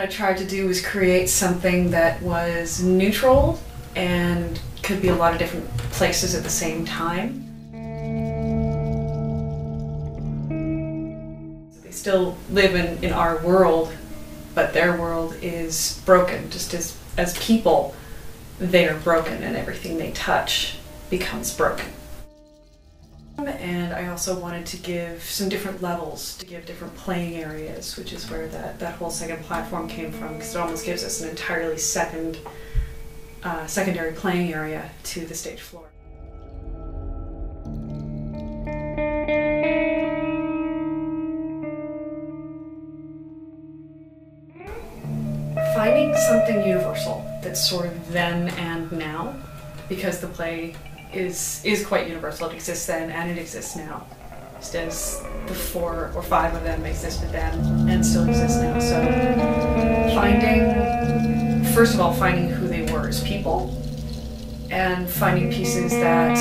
What I tried to do was create something that was neutral and could be a lot of different places at the same time. They still live in our world, but their world is broken. Just as people, they are broken and everything they touch becomes broken. And I also wanted to give some different levels, to give different playing areas, which is where that whole second platform came from, because it almost gives us an entirely secondary playing area to the stage floor. Finding something universal that's sort of then and now, because the play is quite universal. It exists then and it exists now. Just as the 4 or 5 of them existed then and still exist now. So first of all, finding who they were as people, and finding pieces that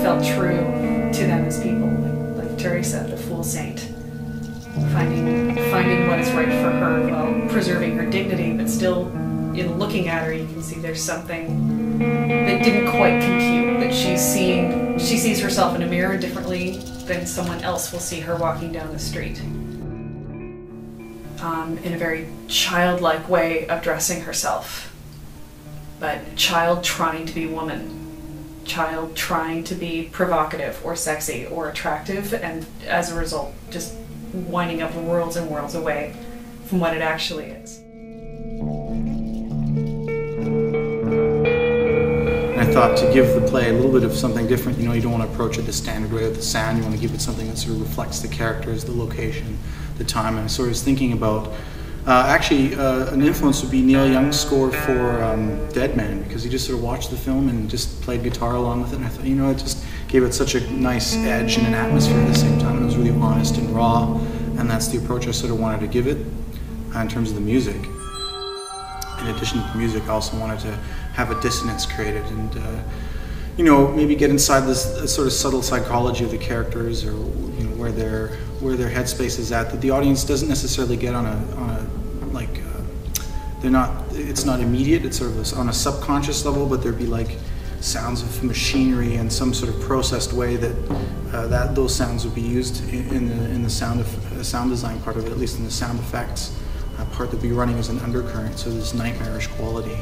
felt true to them as people. Like Teresa, the Fool Saint. Finding what is right for her while preserving her dignity, but still, in looking at her, you can see there's something that didn't quite compute, that she sees herself in a mirror differently than someone else will see her walking down the street. In a very childlike way of dressing herself, but child trying to be woman, child trying to be provocative or sexy or attractive, and as a result just winding up worlds and worlds away from what it actually is. I thought to give the play a little bit of something different. You know, you don't want to approach it the standard way with the sound. You want to give it something that sort of reflects the characters, the location, the time. And I sort of was thinking about, an influence would be Neil Young's score for Dead Man, because he just sort of watched the film and just played guitar along with it. And I thought, you know, it just gave it such a nice edge and an atmosphere at the same time. It was really honest and raw, and that's the approach I sort of wanted to give it in terms of the music. In addition to the music, I also wanted to have a dissonance created and, you know, maybe get inside this sort of subtle psychology of the characters, or you know, where their headspace is at, that the audience doesn't necessarily get on a like it's not immediate. It's sort of on a subconscious level, but there'd be like sounds of machinery and some sort of processed way that those sounds would be used in the sound design part of it, at least in the sound effects part that would be running as an undercurrent. So this nightmarish quality,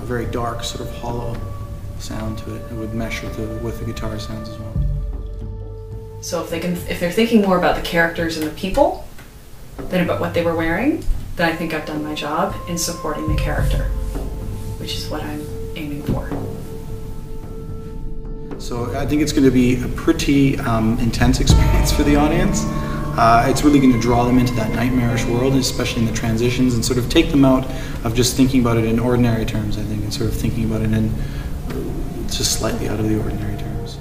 very dark, sort of hollow sound to it. It would mesh with the guitar sounds as well. So if they're thinking more about the characters and the people than about what they were wearing, then I think I've done my job in supporting the character, which is what I'm aiming for. So I think it's going to be a pretty intense experience for the audience. It's really going to draw them into that nightmarish world, especially in the transitions, and sort of take them out of just thinking about it in ordinary terms, I think, and sort of thinking about it in just slightly out of the ordinary terms.